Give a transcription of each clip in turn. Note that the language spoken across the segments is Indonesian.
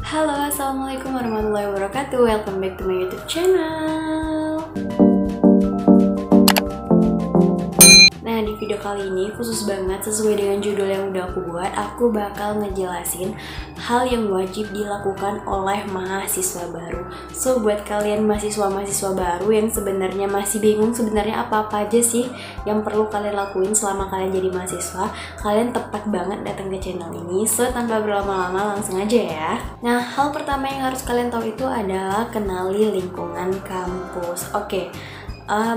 Halo, assalamualaikum warahmatullahi wabarakatuh. Welcome back to my YouTube channel. Nah, di video kali ini khusus banget sesuai dengan judul yang udah aku buat, aku bakal ngejelasin hal yang wajib dilakukan oleh mahasiswa baru. So, buat kalian mahasiswa-mahasiswa baru yang sebenarnya masih bingung sebenarnya apa-apa aja sih yang perlu kalian lakuin selama kalian jadi mahasiswa, kalian tepat banget datang ke channel ini. So, tanpa berlama-lama langsung aja ya. Nah, hal pertama yang harus kalian tahu itu adalah kenali lingkungan kampus. Oke.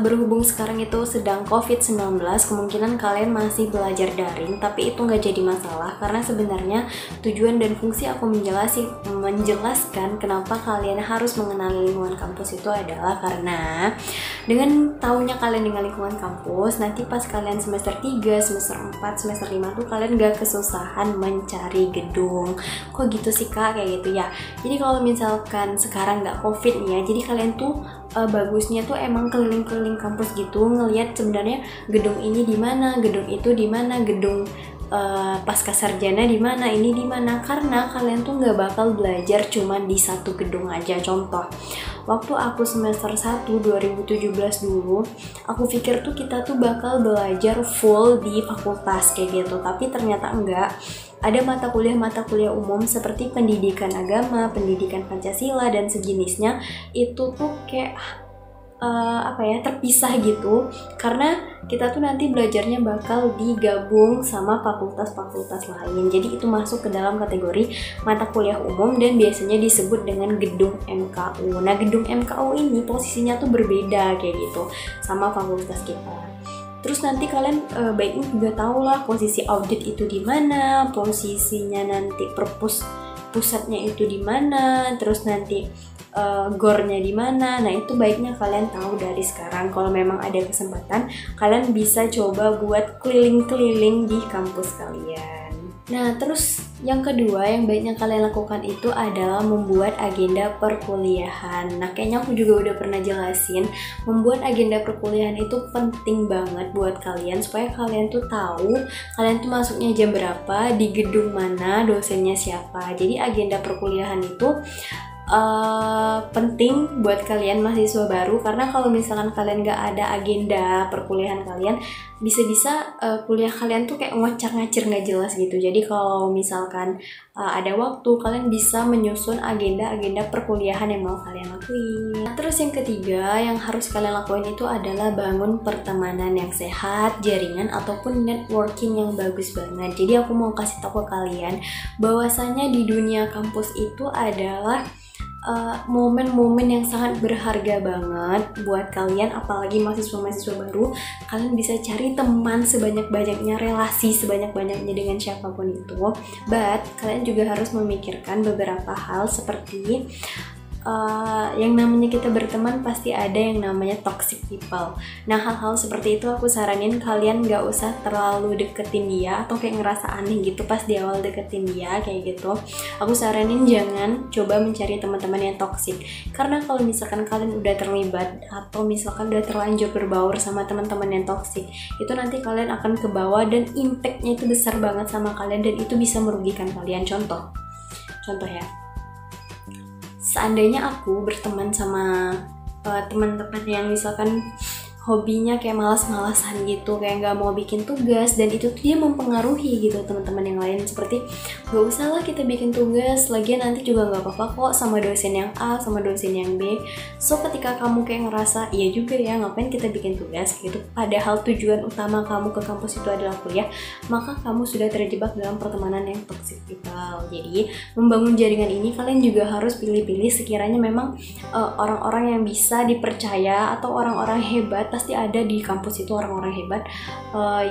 Berhubung sekarang itu sedang COVID-19, kemungkinan kalian masih belajar daring, tapi itu nggak jadi masalah karena sebenarnya tujuan dan fungsi aku menjelaskan kenapa kalian harus mengenali lingkungan kampus itu adalah karena dengan tahunya kalian dengan lingkungan kampus, nanti pas kalian semester 3, semester 4, semester 5 tuh kalian gak kesusahan mencari gedung. Kok gitu sih kak? Kayak gitu ya. Jadi kalau misalkan sekarang nggak COVID nih ya, jadi kalian tuh bagusnya tuh emang keliling-keliling kampus gitu, ngelihat sebenarnya gedung ini di mana, gedung itu di mana, gedung pasca sarjana di mana, ini di mana, karena kalian tuh nggak bakal belajar cuma di satu gedung aja. Contoh, waktu aku semester 1 2017 dulu, aku pikir tuh kita tuh bakal belajar full di fakultas kayak gitu, tapi ternyata enggak. Ada mata kuliah umum seperti pendidikan agama, pendidikan Pancasila dan sejenisnya, itu tuh kayak terpisah gitu, karena kita tuh nanti belajarnya bakal digabung sama fakultas-fakultas lain. Jadi itu masuk ke dalam kategori mata kuliah umum dan biasanya disebut dengan gedung MKU. Nah, gedung MKU ini posisinya tuh berbeda kayak gitu sama fakultas kita. Terus nanti kalian baiknya juga tahu lah posisi audit itu di mana, posisinya nanti perpus pusatnya itu di mana, terus nanti gornya di mana. Nah, itu baiknya kalian tahu dari sekarang. Kalau memang ada kesempatan, kalian bisa coba buat keliling-keliling di kampus kalian. Nah, terus yang kedua yang baiknya kalian lakukan itu adalah membuat agenda perkuliahan. Nah, kayaknya aku juga udah pernah jelasin, membuat agenda perkuliahan itu penting banget buat kalian supaya kalian tuh tahu kalian tuh masuknya jam berapa, di gedung mana, dosennya siapa. Jadi agenda perkuliahan itu penting buat kalian mahasiswa baru, karena kalau misalkan kalian gak ada agenda perkuliahan kalian, bisa-bisa kuliah kalian tuh kayak ngocar-ngacir gak jelas gitu. Jadi kalau misalkan ada waktu, kalian bisa menyusun agenda-agenda perkuliahan yang mau kalian lakuin. Terus yang ketiga yang harus kalian lakuin itu adalah bangun pertemanan yang sehat, jaringan ataupun networking yang bagus banget. Jadi aku mau kasih tahu ke kalian bahwasanya di dunia kampus itu adalah momen-momen yang sangat berharga banget buat kalian, apalagi mahasiswa-mahasiswa baru. Kalian bisa cari teman sebanyak-banyaknya, relasi sebanyak-banyaknya dengan siapapun itu, but kalian juga harus memikirkan beberapa hal seperti yang namanya kita berteman pasti ada yang namanya toxic people. Nah, hal-hal seperti itu aku saranin kalian gak usah terlalu deketin dia atau kayak ngerasa aneh gitu pas di awal deketin dia kayak gitu. Aku saranin jangan coba mencari teman-teman yang toxic, karena kalau misalkan kalian udah terlibat atau misalkan udah terlanjur berbaur sama teman-teman yang toxic, itu nanti kalian akan ke bawah dan impactnya itu besar banget sama kalian dan itu bisa merugikan kalian. Contoh ya, seandainya aku berteman sama teman-teman yang misalkan hobinya kayak malas-malasan gitu, kayak nggak mau bikin tugas, dan itu tuh dia mempengaruhi gitu teman-teman yang lain, seperti gak usah lah kita bikin tugas, lagian nanti juga nggak apa-apa kok sama dosen yang A sama dosen yang B. So ketika kamu kayak ngerasa iya juga ya, ngapain kita bikin tugas gitu, padahal tujuan utama kamu ke kampus itu adalah kuliah, maka kamu sudah terjebak dalam pertemanan yang toxic people. Jadi membangun jaringan ini kalian juga harus pilih-pilih sekiranya memang orang-orang yang bisa dipercaya atau orang-orang hebat. Pasti ada di kampus itu orang-orang hebat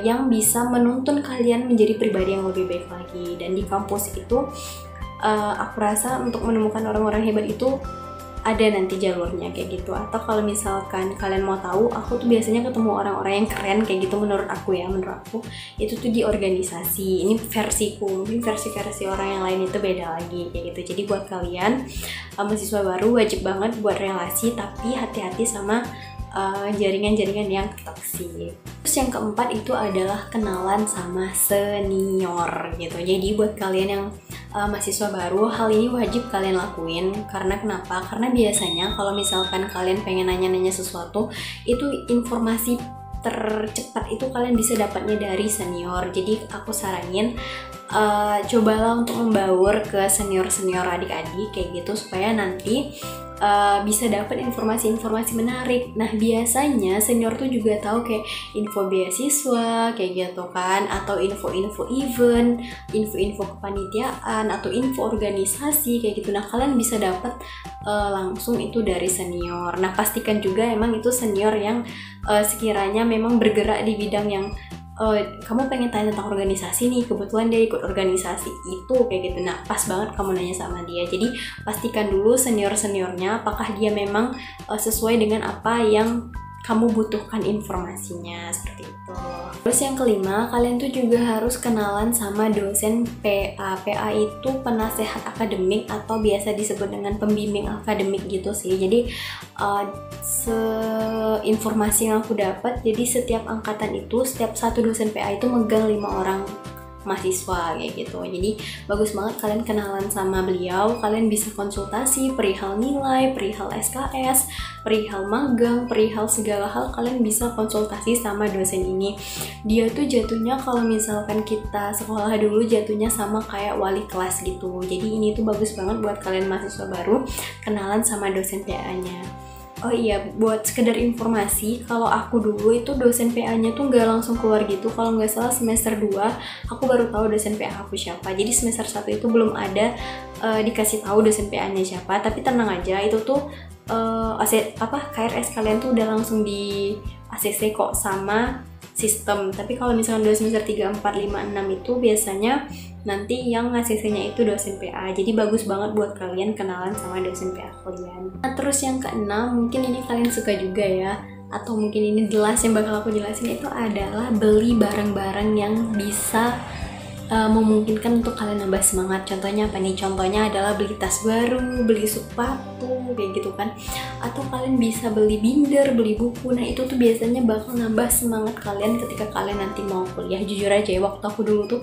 yang bisa menuntun kalian menjadi pribadi yang lebih baik lagi. Dan di kampus itu aku rasa untuk menemukan orang-orang hebat itu ada nanti jalurnya kayak gitu. Atau kalau misalkan kalian mau tahu, aku tuh biasanya ketemu orang-orang yang keren kayak gitu menurut aku itu tuh di organisasi. Ini versiku, mungkin versi orang yang lain itu beda lagi kayak gitu. Jadi buat kalian mahasiswa baru wajib banget buat relasi, tapi hati-hati sama jaringan-jaringan yang toksik. Terus yang keempat itu adalah kenalan sama senior gitu. Jadi buat kalian yang mahasiswa baru, hal ini wajib kalian lakuin. Karena kenapa? Karena biasanya kalau misalkan kalian pengen nanya-nanya sesuatu, itu informasi tercepat itu kalian bisa dapatnya dari senior. Jadi aku saranin cobalah untuk membaur ke senior-senior adik-adik kayak gitu, supaya nanti bisa dapat informasi-informasi menarik. Nah biasanya senior tuh juga tahu kayak info beasiswa kayak gitu kan, atau info-info event, info-info kepanitiaan, atau info organisasi kayak gitu. Nah kalian bisa dapat langsung itu dari senior. Nah pastikan juga emang itu senior yang sekiranya memang bergerak di bidang yang kamu pengen tanya tentang organisasi nih, kebetulan dia ikut organisasi itu kayak gitu. Nah pas banget kamu nanya sama dia. Jadi pastikan dulu senior-seniornya apakah dia memang sesuai dengan apa yang kamu butuhkan informasinya, seperti itu. Terus yang kelima, kalian tuh juga harus kenalan sama dosen PA. PA itu penasehat akademik atau biasa disebut dengan pembimbing akademik gitu sih. Jadi informasi yang aku dapat, jadi setiap angkatan itu, setiap satu dosen PA itu megang 5 orang mahasiswa kayak gitu. Jadi bagus banget kalian kenalan sama beliau. Kalian bisa konsultasi perihal nilai, perihal SKS, perihal magang, perihal segala hal. Kalian bisa konsultasi sama dosen ini. Dia tuh jatuhnya kalau misalkan kita sekolah dulu jatuhnya sama kayak wali kelas gitu. Jadi ini tuh bagus banget buat kalian mahasiswa baru kenalan sama dosen PA-nya. Oh iya, buat sekedar informasi, kalau aku dulu itu dosen PA-nya tuh nggak langsung keluar gitu. Kalau nggak salah semester 2, aku baru tahu dosen PA aku siapa. Jadi semester 1 itu belum ada dikasih tahu dosen PA-nya siapa. Tapi tenang aja, itu tuh KRS kalian tuh udah langsung di ACC kok sama sistem. Tapi kalau misalnya udah semester 3, 4, 5, 6 itu biasanya nanti yang ACC-nya itu dosen PA. Jadi bagus banget buat kalian kenalan sama dosen PA kalian. Nah, terus yang keenam, mungkin ini kalian suka juga ya, atau mungkin ini jelas yang bakal aku jelasin, itu adalah beli barang-barang yang bisa memungkinkan untuk kalian nambah semangat. Contohnya apa nih? Contohnya adalah beli tas baru, beli sepatu kayak gitu kan, atau kalian bisa beli binder, beli buku. Nah itu tuh biasanya bakal nambah semangat kalian ketika kalian nanti mau kuliah. Jujur aja ya, waktu aku dulu tuh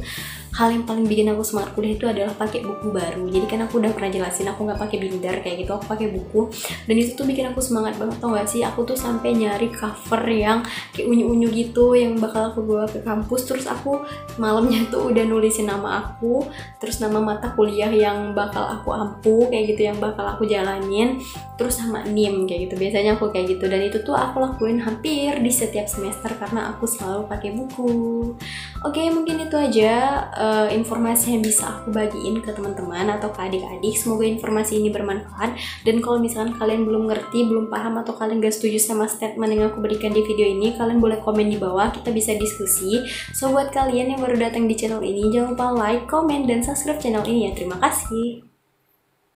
hal yang paling bikin aku semangat kuliah itu adalah pakai buku baru. Jadi kan aku udah pernah jelasin aku nggak pakai binder kayak gitu, aku pakai buku, dan itu tuh bikin aku semangat banget. Tau gak sih, aku tuh sampai nyari cover yang kayak unyu-unyu gitu yang bakal aku bawa ke kampus. Terus aku malamnya tuh udah nulisin nama aku, terus nama mata kuliah yang bakal aku ampu kayak gitu, yang bakal aku jalanin, terus sama NIM kayak gitu. Biasanya aku kayak gitu, dan itu tuh aku lakuin hampir di setiap semester karena aku selalu pakai buku. Oke, mungkin itu aja informasi yang bisa aku bagiin ke teman-teman atau ke adik-adik. Semoga informasi ini bermanfaat, dan kalau misalkan kalian belum ngerti, belum paham, atau kalian gak setuju sama statement yang aku berikan di video ini, kalian boleh komen di bawah, kita bisa diskusi. So buat kalian yang baru datang di channel ini, jangan lupa like, comment, dan subscribe channel ini ya. Terima kasih.